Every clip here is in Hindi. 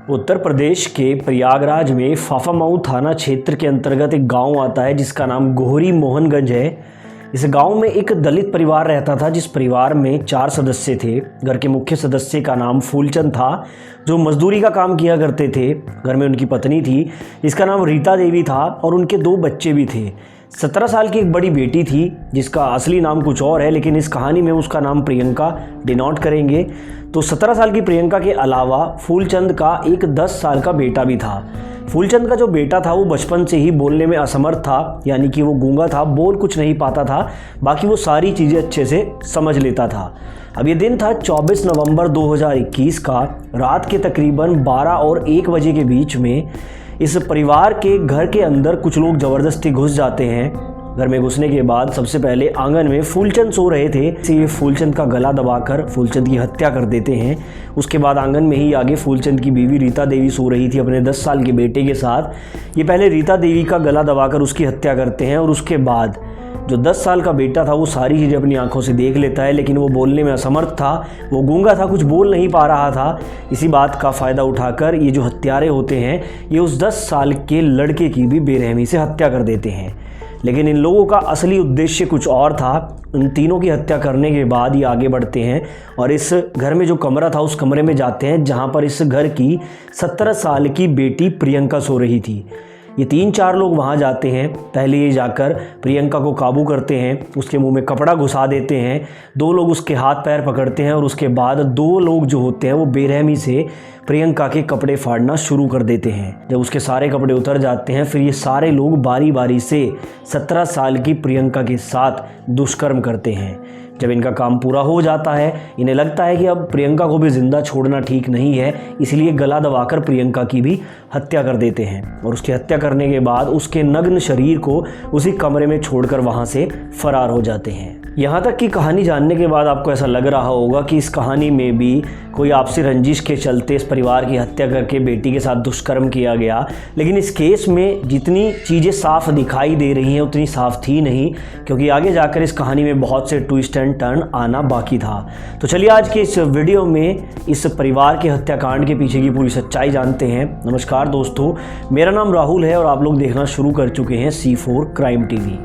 उत्तर प्रदेश के प्रयागराज में फाफामऊ थाना क्षेत्र के अंतर्गत एक गांव आता है जिसका नाम गोहरी मोहनगंज है। इस गांव में एक दलित परिवार रहता था जिस परिवार में 4 सदस्य थे। घर के मुख्य सदस्य का नाम फूलचंद था जो मजदूरी का काम किया करते थे। घर में उनकी पत्नी थी जिसका नाम रीता देवी था और उनके 2 बच्चे भी थे। 17 साल की एक बड़ी बेटी थी जिसका असली नाम कुछ और है, लेकिन इस कहानी में उसका नाम प्रियंका डिनोट करेंगे। तो 17 साल की प्रियंका के अलावा फूलचंद का एक 10 साल का बेटा भी था। फूलचंद का जो बेटा था वो बचपन से ही बोलने में असमर्थ था, यानी कि वो गूंगा था, बोल कुछ नहीं पाता था, बाकी वो सारी चीज़ें अच्छे से समझ लेता था। अब ये दिन था 24 नवंबर 2021 का। रात के तकरीबन 12 और 1 बजे के बीच में इस परिवार के घर के अंदर कुछ लोग ज़बरदस्ती घुस जाते हैं। घर में घुसने के बाद सबसे पहले आंगन में फूलचंद सो रहे थे, ये फूलचंद का गला दबाकर फूलचंद की हत्या कर देते हैं। उसके बाद आंगन में ही आगे फूलचंद की बीवी रीता देवी सो रही थी अपने 10 साल के बेटे के साथ। ये पहले रीता देवी का गला दबाकर उसकी हत्या करते हैं और उसके बाद जो 10 साल का बेटा था वो सारी चीज़ें अपनी आंखों से देख लेता है, लेकिन वो बोलने में असमर्थ था, वो गूंगा था, कुछ बोल नहीं पा रहा था। इसी बात का फ़ायदा उठाकर ये जो हत्यारे होते हैं ये उस 10 साल के लड़के की भी बेरहमी से हत्या कर देते हैं। लेकिन इन लोगों का असली उद्देश्य कुछ और था। उन तीनों की हत्या करने के बाद ये आगे बढ़ते हैं और इस घर में जो कमरा था उस कमरे में जाते हैं जहाँ पर इस घर की 17 साल की बेटी प्रियंका सो रही थी। ये 3-4 लोग वहाँ जाते हैं। पहले ये जाकर प्रियंका को काबू करते हैं, उसके मुंह में कपड़ा घुसा देते हैं। 2 लोग उसके हाथ पैर पकड़ते हैं और उसके बाद 2 लोग जो होते हैं वो बेरहमी से प्रियंका के कपड़े फाड़ना शुरू कर देते हैं। जब उसके सारे कपड़े उतर जाते हैं फिर ये सारे लोग बारी बारी से 17 साल की प्रियंका के साथ दुष्कर्म करते हैं। जब इनका काम पूरा हो जाता है इन्हें लगता है कि अब प्रियंका को भी ज़िंदा छोड़ना ठीक नहीं है, इसलिए गला दबाकर प्रियंका की भी हत्या कर देते हैं और उसकी हत्या करने के बाद उसके नग्न शरीर को उसी कमरे में छोड़कर वहाँ से फरार हो जाते हैं। यहाँ तक की कहानी जानने के बाद आपको ऐसा लग रहा होगा कि इस कहानी में भी कोई आपसी रंजिश के चलते इस परिवार की हत्या करके बेटी के साथ दुष्कर्म किया गया, लेकिन इस केस में जितनी चीज़ें साफ दिखाई दे रही हैं उतनी साफ थी नहीं, क्योंकि आगे जाकर इस कहानी में बहुत से ट्विस्ट एंड टर्न आना बाकी था। तो चलिए आज के इस वीडियो में इस परिवार के हत्याकांड के पीछे की पूरी सच्चाई जानते हैं। नमस्कार दोस्तों, मेरा नाम राहुल है और आप लोग देखना शुरू कर चुके हैं C4 क्राइम टीवी।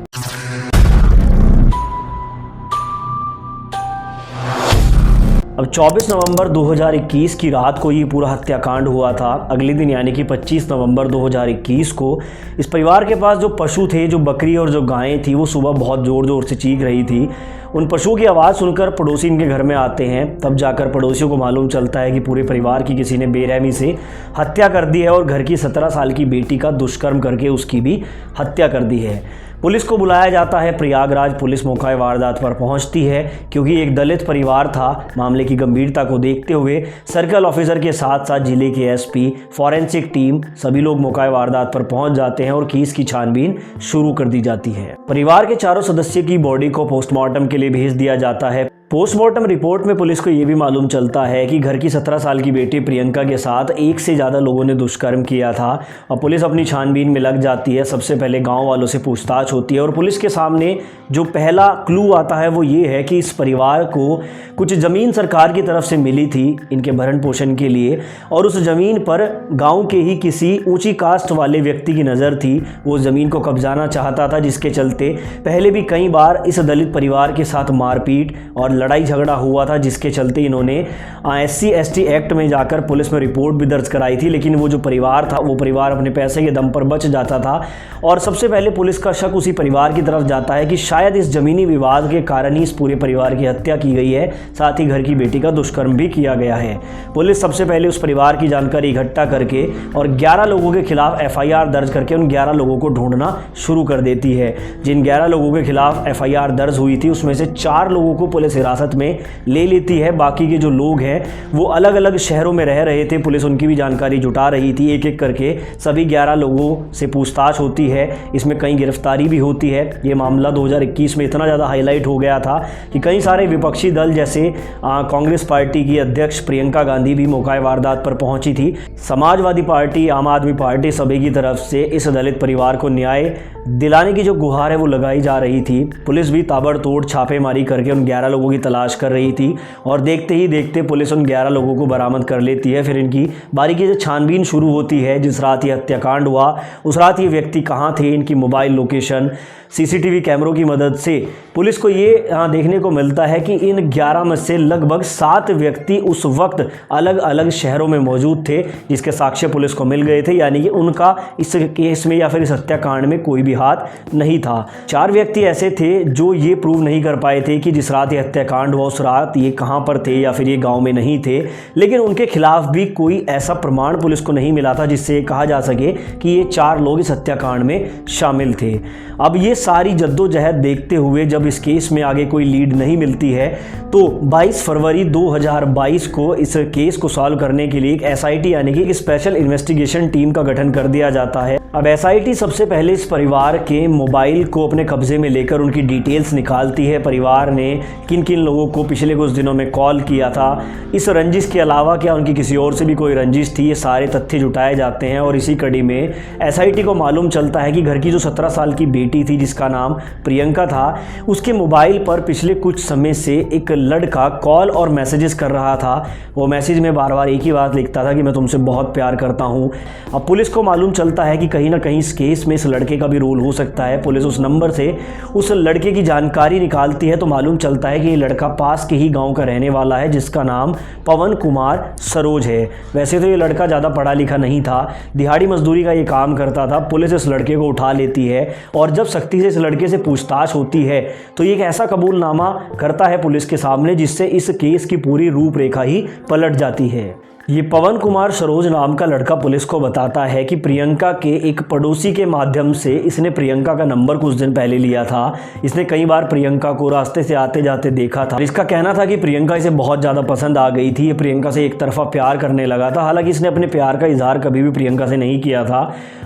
अब 24 नवंबर 2021 की रात को ये पूरा हत्याकांड हुआ था। अगले दिन यानी कि 25 नवंबर 2021 को इस परिवार के पास जो पशु थे, जो बकरी और जो गायें थी, वो सुबह बहुत ज़ोर ज़ोर से चीख रही थी। उन पशुओं की आवाज़ सुनकर पड़ोसी इनके घर में आते हैं। तब जाकर पड़ोसियों को मालूम चलता है कि पूरे परिवार की किसी ने बेरहमी से हत्या कर दी है और घर की 17 साल की बेटी का दुष्कर्म करके उसकी भी हत्या कर दी है। पुलिस को बुलाया जाता है। प्रयागराज पुलिस मौका वारदात पर पहुंचती है क्योंकि एक दलित परिवार था। मामले की गंभीरता को देखते हुए सर्कल ऑफिसर के साथ साथ जिले के SP, फॉरेंसिक टीम सभी लोग मौका वारदात पर पहुंच जाते हैं और केस की छानबीन शुरू कर दी जाती है। परिवार के 4 सदस्य की बॉडी को पोस्टमार्टम के लिए भेज दिया जाता है। पोस्टमार्टम रिपोर्ट में पुलिस को ये भी मालूम चलता है कि घर की 17 साल की बेटी प्रियंका के साथ 1 से ज़्यादा लोगों ने दुष्कर्म किया था और पुलिस अपनी छानबीन में लग जाती है। सबसे पहले गांव वालों से पूछताछ होती है और पुलिस के सामने जो पहला क्लू आता है वो ये है कि इस परिवार को कुछ ज़मीन सरकार की तरफ से मिली थी इनके भरण पोषण के लिए और उस ज़मीन पर गाँव के ही किसी ऊँची कास्ट वाले व्यक्ति की नज़र थी। वो ज़मीन को कब्जाना चाहता था, जिसके चलते पहले भी कई बार इस दलित परिवार के साथ मारपीट और लड़ाई झगड़ा हुआ था, जिसके चलते इन्होंने SC/ST एक्ट में जाकर पुलिस में रिपोर्ट भी दर्ज कराई थी। लेकिन वो जो परिवार था वो परिवार अपने पैसे के दम पर बच जाता था और सबसे पहले पुलिस का शक उसी परिवार की तरफ जाता है कि शायद इस ज़मीनी विवाद के कारण ही इस पूरे परिवार की हत्या की गई है, साथ ही घर की बेटी का दुष्कर्म भी किया गया है। पुलिस सबसे पहले उस परिवार की जानकारी इकट्ठा करके और 11 लोगों के खिलाफ FIR दर्ज करके उन 11 लोगों को ढूंढना शुरू कर देती है। जिन 11 लोगों के खिलाफ FIR दर्ज हुई थी उसमें से 4 लोगों को पुलिस हिरासत में ले लेती है। बाकी के जो लोग हैं वो अलग अलग शहरों में रह रहे थे। पुलिस उनकी भी जानकारी जुटा रही थी। एक एक करके सभी 11 लोगों से पूछताछ होती है। इसमें कई गिरफ्तारी भी होती है। ये मामला 2021 में इतना ज़्यादा हाईलाइट हो गया था कि कई सारे विपक्षी दल जैसे कांग्रेस पार्टी की अध्यक्ष प्रियंका गांधी भी मौका वारदात पर पहुंची थी। समाजवादी पार्टी, आम आदमी पार्टी सभी की तरफ से इस दलित परिवार को न्याय दिलाने की जो गुहार है वो लगाई जा रही थी। पुलिस भी ताबड़तोड़ छापेमारी करके उन 11 लोगों की तलाश कर रही थी और देखते ही देखते पुलिस उन 11 लोगों को बरामद कर लेती है। फिर इनकी बारीकी से छानबीन शुरू होती है। जिस रात ये हत्याकांड हुआ उस रात ये व्यक्ति कहाँ थे, इनकी मोबाइल लोकेशन सीसीटीवी कैमरों की मदद से पुलिस को ये देखने को मिलता है कि इन 11 में से लगभग 7 व्यक्ति उस वक्त अलग अलग शहरों में मौजूद थे, जिसके साक्ष्य पुलिस को मिल गए थे। यानी कि उनका इस केस में या फिर इस हत्याकांड में कोई भी हाथ नहीं था। 4 व्यक्ति ऐसे थे जो ये प्रूव नहीं कर पाए थे कि जिस रात ये हत्याकांड हुआ उस रात ये कहाँ पर थे या फिर ये गाँव में नहीं थे, लेकिन उनके खिलाफ भी कोई ऐसा प्रमाण पुलिस को नहीं मिला था जिससे कहा जा सके कि ये 4 लोग इस हत्याकांड में शामिल थे। अब ये सारी जद्दोजहद देखते हुए जब इस केस में आगे कोई लीड नहीं मिलती है तो 22 फरवरी 2022 को इस केस को सॉल्व करने के लिए एक एसआईटी यानी कि एक स्पेशल इन्वेस्टिगेशन टीम का गठन कर दिया जाता है। अब एसआईटी सबसे पहले इस परिवार के मोबाइल को अपने कब्जे में लेकर उनकी डिटेल्स निकालती है। परिवार ने किन किन लोगों को पिछले कुछ दिनों में कॉल किया था, इस रंजिश के अलावा क्या उनकी किसी और से भी कोई रंजिश थी, ये सारे तथ्य जुटाए जाते हैं। और इसी कड़ी में एसआईटी को मालूम चलता है कि घर की जो 17 साल की बेटी थी जिसका नाम प्रियंका था, उसके मोबाइल पर पिछले कुछ समय से एक लड़का कॉल और मैसेजेस कर रहा था। वो मैसेज में बार बार एक ही बात लिखता था कि मैं तुमसे बहुत प्यार करता हूँ। अब पुलिस को मालूम चलता है कि कहीं ना कहीं इस केस में इस लड़के का भी रोल हो सकता है। पुलिस उस नंबर से उस लड़के की जानकारी निकालती है तो मालूम चलता है कि ये लड़का पास के ही गाँव का रहने वाला है जिसका नाम पवन कुमार सरोज है। वैसे तो ये लड़का ज़्यादा पढ़ा लिखा नहीं था, दिहाड़ी मजदूरी का ये काम करता था। पुलिस इस लड़के को उठा लेती है और जब सख्ती से इस लड़के से पूछताछ होती है तो ये एक ऐसा कबूलनामा करता है पुलिस के सामने जिससे इस केस की पूरी रूपरेखा ही पलट जाती है। ये पवन कुमार सरोज नाम का लड़का पुलिस को बताता है कि प्रियंका के एक पड़ोसी के माध्यम से इसने प्रियंका का नंबर कुछ दिन पहले लिया था। इसने कई बार प्रियंका को रास्ते से आते जाते देखा था। इसका कहना था कि प्रियंका इसे बहुत ज़्यादा पसंद आ गई थी, ये प्रियंका से एक तरफा प्यार करने लगा था। हालांकि इसने अपने प्यार का इजहार कभी भी प्रियंका से नहीं किया था।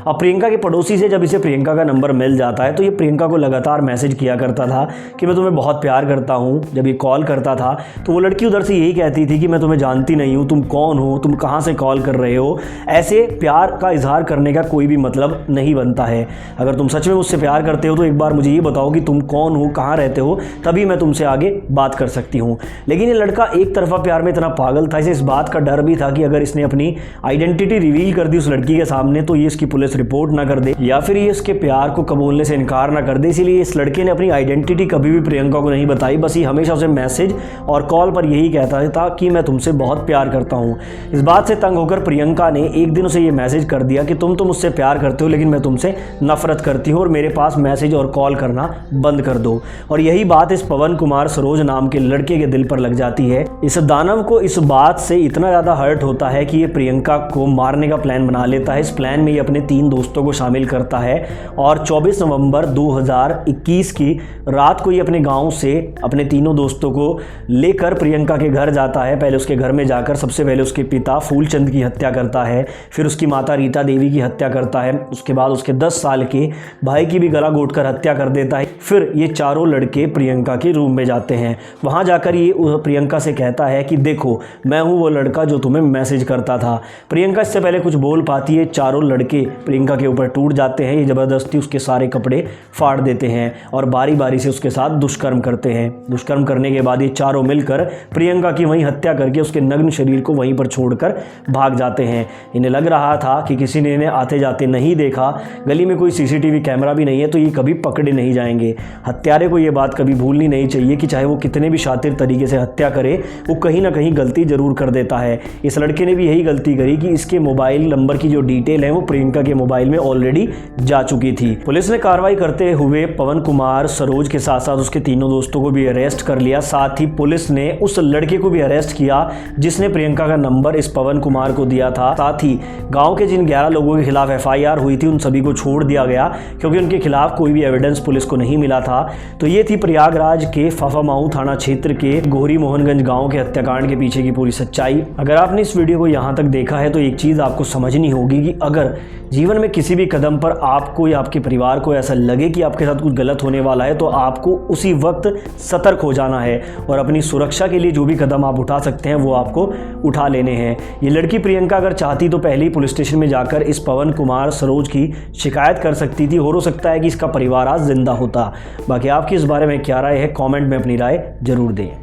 अब प्रियंका के पड़ोसी से जब इसे प्रियंका का नंबर मिल जाता है तो ये प्रियंका को लगातार मैसेज किया करता था कि मैं तुम्हें बहुत प्यार करता हूँ। जब ये कॉल करता था तो वो लड़की उधर से यही कहती थी कि मैं तुम्हें जानती नहीं हूँ, तुम कौन हो, तुम कहाँ से कॉल कर रहे हो। ऐसे प्यार का इजहार करने का कोई भी मतलब नहीं बनता है। अगर तुम सच में मुझसे प्यार करते हो तो एक बार मुझे ये बताओ कि तुम कौन हो, कहाँ रहते हो, तभी मैं तुमसे आगे बात कर सकती हूँ। लेकिन ये लड़का एक तरफा प्यार में इतना पागल था, इसे इस बात का डर भी था कि अगर इसने अपनी आइडेंटिटी रिवील कर दी उस लड़की के सामने तो ये इसकी पुलिस रिपोर्ट ना कर दे या फिर ये इसके प्यार को कबूलने से इनकार ना कर दे। इसीलिए इस लड़के ने अपनी आइडेंटिटी कभी भी प्रियंका को नहीं बताई। बस ये हमेशा उसे मैसेज और कॉल पर यही कहता था कि मैं तुमसे बहुत प्यार करता हूँ। इस बात से तंग होकर प्रियंका ने एक दिन उसे ये मैसेज कर दिया कि तुम तो मुझसे प्यार करते हो लेकिन मैं तुमसे नफरत करती हूँ और मेरे पास मैसेज और कॉल करना बंद कर दो। और यही बात इस पवन कुमार सरोज नाम के लड़के के दिल पर लग जाती है। इस दानव को इस बात से इतना ज़्यादा हर्ट होता है कि ये प्रियंका को मारने का प्लान बना लेता है। इस प्लान में ये अपने 3 दोस्तों को शामिल करता है और 24 नवंबर 2021 की रात को ये अपने गांव से अपने तीनों दोस्तों को लेकर प्रियंका के घर जाता है। पहले उसके घर में जाकर सबसे पहले उसके पिता फूलचंद की हत्या करता है, फिर उसकी माता रीता देवी की हत्या करता है, उसके बाद उसके 10 साल के भाई की भी गला घोंटकर हत्या कर देता है। फिर ये चारों लड़के प्रियंका के रूम में जाते हैं। वहाँ जाकर ये प्रियंका से कहता है कि देखो मैं हूँ वो लड़का जो तुम्हें मैसेज करता था। प्रियंका इससे पहले कुछ बोल पाती है, चारों लड़के प्रियंका के ऊपर टूट जाते हैं। ये ज़बरदस्ती उसके सारे कपड़े फाड़ देते हैं और बारी बारी से उसके साथ दुष्कर्म करते हैं। दुष्कर्म करने के बाद ये चारों मिलकर प्रियंका की वहीं हत्या करके उसके नग्न शरीर को वहीं पर छोड़कर भाग जाते हैं। इन्हें लग रहा था कि किसी ने इन्हें आते जाते नहीं देखा, गली में कोई सीसीटीवी कैमरा भी नहीं है तो ये कभी पकड़े नहीं जाएंगे। हत्यारे को ये बात कभी भूलनी नहीं चाहिए कि चाहे वो कितने भी शातिर तरीके से हत्या करे, वो कहीं ना कहीं गलती जरूर कर देता है। इस लड़के ने भी यही गलती करी कि इसके मोबाइल नंबर की जो डिटेल है वो प्रियंका के मोबाइल में ऑलरेडी जा चुकी थी। पुलिस ने कार्रवाई करते हुए पवन कुमार सरोज के साथ साथ उसके तीनों दोस्तों को भी अरेस्ट कर लिया। साथ ही पुलिस ने उस लड़के को भी अरेस्ट किया जिसने प्रियंका का नंबर इस पवन कुमार को दिया था। साथ ही गांव के जिन 11 लोगों के खिलाफ FIR हुई थी उन सभी को छोड़ दिया गया क्योंकि उनके खिलाफ कोई भी एविडेंस पुलिस को नहीं मिला था। तो ये थी प्रयागराज के फाफामाऊ थाना क्षेत्र के गोहरी मोहनगंज गांव के हत्याकांड के पीछे की पूरी सच्चाई। अगर आपने इस वीडियो को यहाँ तक देखा है तो एक चीज़ आपको समझनी होगी कि अगर जीवन में किसी भी कदम पर आपको या आपके परिवार को ऐसा लगे कि आपके साथ कुछ गलत होने वाला है तो आपको उसी वक्त सतर्क हो जाना है और अपनी सुरक्षा के लिए जो भी कदम आप उठा सकते हैं वो आपको उठा लेने सामने है। ये लड़की प्रियंका अगर चाहती तो पहले ही पुलिस स्टेशन में जाकर इस पवन कुमार सरोज की शिकायत कर सकती थी। हो सकता है कि इसका परिवार आज जिंदा होता। बाकी आपकी इस बारे में क्या राय है, कमेंट में अपनी राय जरूर दें।